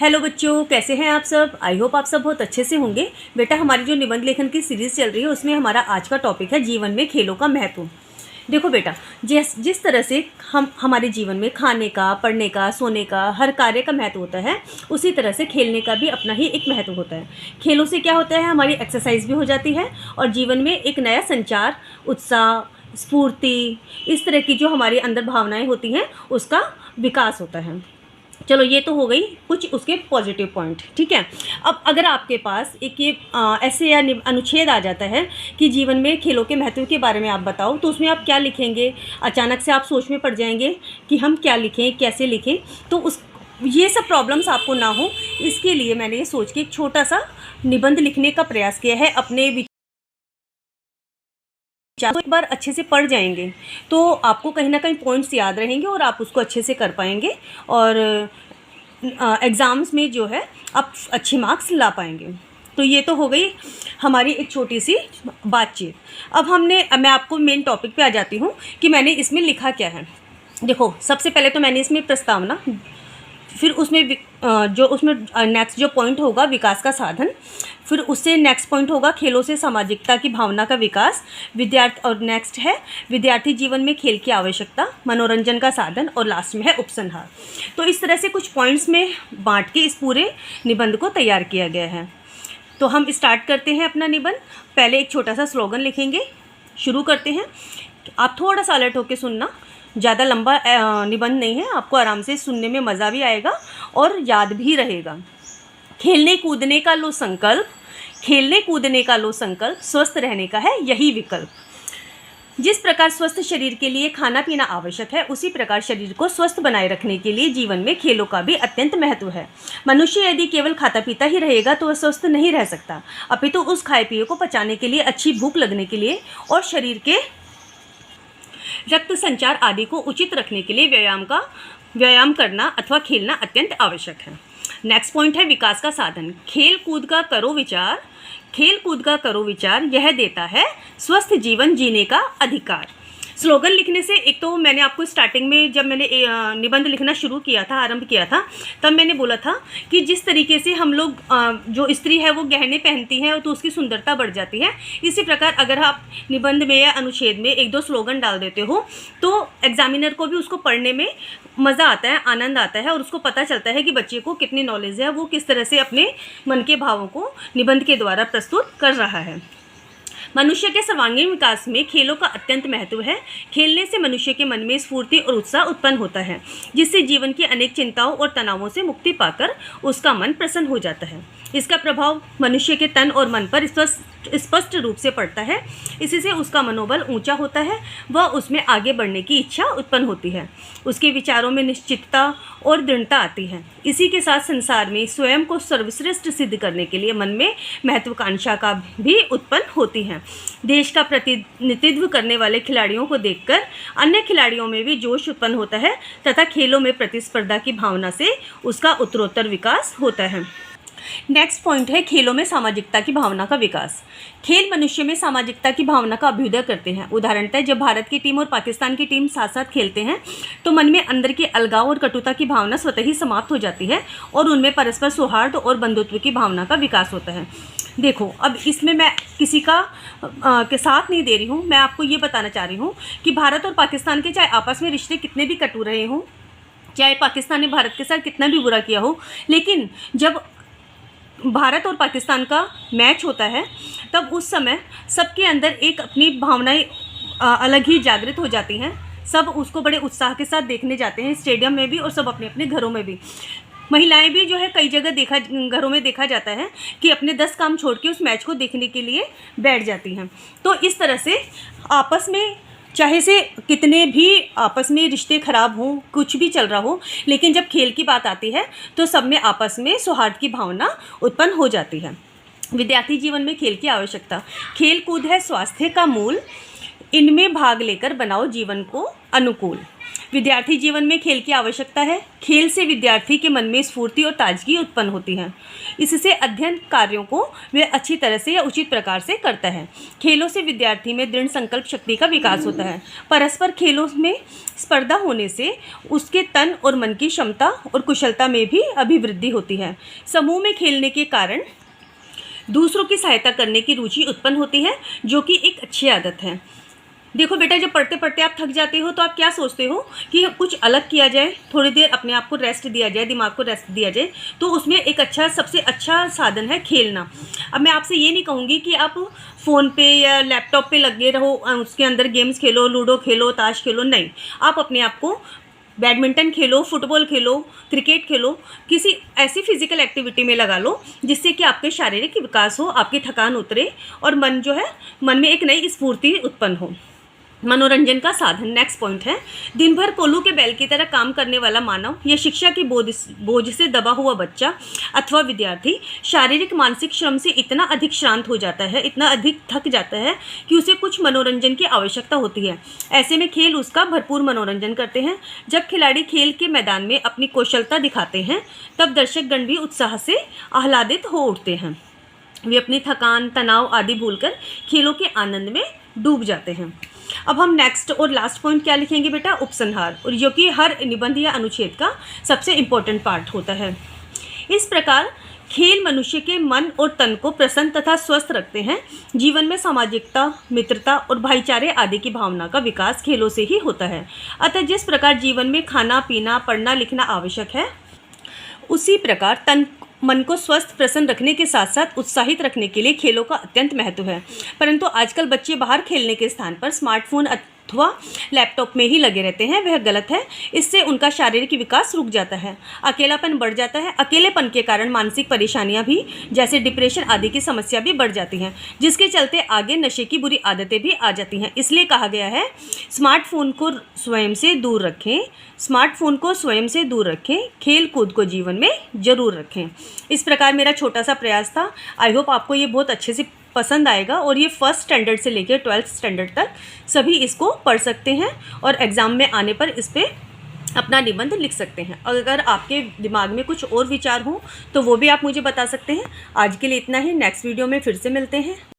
Hello बच्चों, कैसे हैं आप सब। आई होप आप सब बहुत अच्छे से होंगे। बेटा, हमारी जो निबंध लेखन की सीरीज़ चल रही है उसमें हमारा आज का टॉपिक है जीवन में खेलों का महत्व। देखो बेटा, जिस तरह से हम हमारे जीवन में खाने का, पढ़ने का, सोने का, हर कार्य का महत्व होता है, उसी तरह से खेलने का भी अपना ही एक महत्व होता है। खेलों से क्या होता है, हमारी एक्सरसाइज भी हो जाती है और जीवन में एक नया संचार, उत्साह, स्फूर्ति, इस तरह की जो हमारे अंदर भावनाएं होती हैं उसका विकास होता है। चलो, ये तो हो गई कुछ उसके पॉजिटिव पॉइंट। ठीक है, अब अगर आपके पास एक ये ऐसे या अनुच्छेद आ जाता है कि जीवन में खेलों के महत्व के बारे में आप बताओ, तो उसमें आप क्या लिखेंगे। अचानक से आप सोच में पड़ जाएंगे कि हम क्या लिखें, कैसे लिखें। तो ये सब प्रॉब्लम्स आपको ना हो, इसके लिए मैंने ये सोच के एक छोटा सा निबंध लिखने का प्रयास किया है। अपने तो एक बार अच्छे से पढ़ जाएंगे तो आपको कहीं ना कहीं पॉइंट्स याद रहेंगे और आप उसको अच्छे से कर पाएंगे और एग्ज़ाम्स में जो है आप अच्छे मार्क्स ला पाएंगे। तो ये तो हो गई हमारी एक छोटी सी बातचीत। अब मैं आपको मेन टॉपिक पे आ जाती हूँ कि मैंने इसमें लिखा क्या है। देखो, सबसे पहले तो मैंने इसमें प्रस्तावना, फिर उसमें उसमें नेक्स्ट जो पॉइंट होगा विकास का साधन, फिर उससे नेक्स्ट पॉइंट होगा खेलों से सामाजिकता की भावना का विकास, और नेक्स्ट है विद्यार्थी जीवन में खेल की आवश्यकता, मनोरंजन का साधन, और लास्ट में है उपसंहार। तो इस तरह से कुछ पॉइंट्स में बांट के इस पूरे निबंध को तैयार किया गया है। तो हम स्टार्ट करते हैं अपना निबंध। पहले एक छोटा सा स्लोगन लिखेंगे, शुरू करते हैं। आप थोड़ा सा अलर्ट होकर सुनना, ज़्यादा लंबा निबंध नहीं है, आपको आराम से सुनने में मज़ा भी आएगा और याद भी रहेगा। खेलने कूदने का लो संकल्प, खेलने कूदने का लो संकल्प, स्वस्थ रहने का है यही विकल्प। जिस प्रकार स्वस्थ शरीर के लिए खाना पीना आवश्यक है, उसी प्रकार शरीर को स्वस्थ बनाए रखने के लिए जीवन में खेलों का भी अत्यंत महत्व है। मनुष्य यदि केवल खाता पीता ही रहेगा तो वह स्वस्थ नहीं रह सकता, अपितु उस खाए पिए को पचाने के लिए, अच्छी भूख लगने के लिए और शरीर के रक्त संचार आदि को उचित रखने के लिए व्यायाम करना अथवा खेलना अत्यंत आवश्यक है। नेक्स्ट पॉइंट है विकास का साधन। खेल कूद का करो विचार, यह देता है स्वस्थ जीवन जीने का अधिकार। स्लोगन लिखने से, एक तो मैंने आपको स्टार्टिंग में जब मैंने निबंध लिखना शुरू किया था, आरंभ किया था, तब मैंने बोला था कि जिस तरीके से हम लोग जो स्त्री है वो गहने पहनती है तो उसकी सुंदरता बढ़ जाती है, इसी प्रकार अगर आप निबंध में या अनुच्छेद में एक दो स्लोगन डाल देते हो तो एग्जामिनर को भी उसको पढ़ने में मज़ा आता है, आनंद आता है और उसको पता चलता है कि बच्चे को कितनी नॉलेज है, वो किस तरह से अपने मन के भावों को निबंध के द्वारा प्रस्तुत कर रहा है। मनुष्य के सर्वांगीण विकास में खेलों का अत्यंत महत्व है। खेलने से मनुष्य के मन में स्फूर्ति और उत्साह उत्पन्न होता है, जिससे जीवन की अनेक चिंताओं और तनावों से मुक्ति पाकर उसका मन प्रसन्न हो जाता है। इसका प्रभाव मनुष्य के तन और मन पर स्पष्ट रूप से पड़ता है। इसी से उसका मनोबल ऊंचा होता है, वह उसमें आगे बढ़ने की इच्छा उत्पन्न होती है, उसके विचारों में निश्चितता और दृढ़ता आती है। इसी के साथ संसार में स्वयं को सर्वश्रेष्ठ सिद्ध करने के लिए मन में महत्वाकांक्षा का भी उत्पन्न होती है। देश का प्रतिनिधित्व करने वाले खिलाड़ियों को देखकर अन्य खिलाड़ियों में भी जोश उत्पन्न होता है तथा खेलों में प्रतिस्पर्धा की भावना से उसका उत्तरोत्तर विकास होता है। नेक्स्ट पॉइंट है खेलों में सामाजिकता की भावना का विकास। खेल मनुष्य में सामाजिकता की भावना का अभ्युदय करते हैं। उदाहरणतः जब भारत की टीम और पाकिस्तान की टीम साथ साथ खेलते हैं तो मन में अंदर के अलगाव और कटुता की भावना स्वतः ही समाप्त हो जाती है और उनमें परस्पर सौहार्द और बंधुत्व की भावना का विकास होता है। देखो, अब इसमें मैं किसी का के साथ नहीं दे रही हूँ, मैं आपको ये बताना चाह रही हूँ कि भारत और पाकिस्तान के चाहे आपस में रिश्ते कितने भी कटु रहे हों, चाहे पाकिस्तान ने भारत के साथ कितना भी बुरा किया हो, लेकिन जब भारत और पाकिस्तान का मैच होता है तब उस समय सबके अंदर एक अपनी भावनाएं अलग ही जागृत हो जाती हैं। सब उसको बड़े उत्साह के साथ देखने जाते हैं, स्टेडियम में भी और सब अपने अपने घरों में भी। महिलाएं भी जो है कई जगह घरों में देखा जाता है कि अपने 10 काम छोड़ के उस मैच को देखने के लिए बैठ जाती हैं। तो इस तरह से आपस में चाहे से कितने भी आपस में रिश्ते खराब हों, कुछ भी चल रहा हो, लेकिन जब खेल की बात आती है तो सब में आपस में सौहार्द की भावना उत्पन्न हो जाती है। विद्यार्थी जीवन में खेल की आवश्यकता। खेल कूद है स्वास्थ्य का मूल, इनमें भाग लेकर बनाओ जीवन को अनुकूल। विद्यार्थी जीवन में खेल की आवश्यकता है। खेल से विद्यार्थी के मन में स्फूर्ति और ताजगी उत्पन्न होती है। इससे अध्ययन कार्यों को वह अच्छी तरह से या उचित प्रकार से करता है। खेलों से विद्यार्थी में दृढ़ संकल्प शक्ति का विकास होता है। परस्पर खेलों में स्पर्धा होने से उसके तन और मन की क्षमता और कुशलता में भी अभिवृद्धि होती है। समूह में खेलने के कारण दूसरों की सहायता करने की रुचि उत्पन्न होती है, जो कि एक अच्छी आदत है। देखो बेटा, जब पढ़ते पढ़ते आप थक जाते हो तो आप क्या सोचते हो कि कुछ अलग किया जाए, थोड़ी देर अपने आप को रेस्ट दिया जाए, दिमाग को रेस्ट दिया जाए। तो उसमें एक सबसे अच्छा साधन है खेलना। अब मैं आपसे ये नहीं कहूँगी कि आप फ़ोन पे या लैपटॉप पे लगे रहो, उसके अंदर गेम्स खेलो, लूडो खेलो, ताश खेलो, नहीं। आप अपने आप को बैडमिंटन खेलो, फुटबॉल खेलो, क्रिकेट खेलो, किसी ऐसी फिजिकल एक्टिविटी में लगा लो जिससे कि आपके शारीरिक विकास हो, आपकी थकान उतरे और मन में एक नई स्फूर्ति उत्पन्न हो। मनोरंजन का साधन, नेक्स्ट पॉइंट है, दिन भर कोल्हू के बैल की तरह काम करने वाला मानव या शिक्षा के बोझ से दबा हुआ बच्चा अथवा विद्यार्थी शारीरिक मानसिक श्रम से इतना अधिक श्रांत हो जाता है, इतना अधिक थक जाता है कि उसे कुछ मनोरंजन की आवश्यकता होती है। ऐसे में खेल उसका भरपूर मनोरंजन करते हैं। जब खिलाड़ी खेल के मैदान में अपनी कौशलता दिखाते हैं तब दर्शकगण भी उत्साह से आह्लादित हो उठते हैं। वे अपनी थकान, तनाव आदि भूलकर खेलों के आनंद में डूब जाते हैं। अब हम नेक्स्ट और लास्ट पॉइंट क्या लिखेंगे बेटा? उपसंहार, और जो कि हर निबंध या अनुच्छेद का सबसे इम्पोर्टेंट पार्ट होता है। इस प्रकार खेल मनुष्य के मन और तन को प्रसन्न तथा स्वस्थ रखते हैं। जीवन में सामाजिकता, मित्रता और भाईचारे आदि की भावना का विकास खेलों से ही होता है। अतः जिस प्रकार जीवन में खाना पीना, पढ़ना लिखना आवश्यक है, उसी प्रकार मन को स्वस्थ प्रसन्न रखने के साथ साथ उत्साहित रखने के लिए खेलों का अत्यंत महत्व है। परंतु आजकल बच्चे बाहर खेलने के स्थान पर स्मार्टफोन अथवा लैपटॉप में ही लगे रहते हैं, वह गलत है। इससे उनका शारीरिक विकास रुक जाता है, अकेलापन बढ़ जाता है। अकेलेपन के कारण मानसिक परेशानियां भी, जैसे डिप्रेशन आदि की समस्या भी बढ़ जाती हैं, जिसके चलते आगे नशे की बुरी आदतें भी आ जाती हैं। इसलिए कहा गया है, स्मार्टफोन को स्वयं से दूर रखें, खेल कूद को जीवन में जरूर रखें। इस प्रकार मेरा छोटा सा प्रयास था। आई होप आपको ये बहुत अच्छे से पसंद आएगा और ये फर्स्ट स्टैंडर्ड से लेकर 12th स्टैंडर्ड तक सभी इसको पढ़ सकते हैं और एग्ज़ाम में आने पर इस पर अपना निबंध लिख सकते हैं। अगर आपके दिमाग में कुछ और विचार हो तो वो भी आप मुझे बता सकते हैं। आज के लिए इतना ही, नेक्स्ट वीडियो में फिर से मिलते हैं।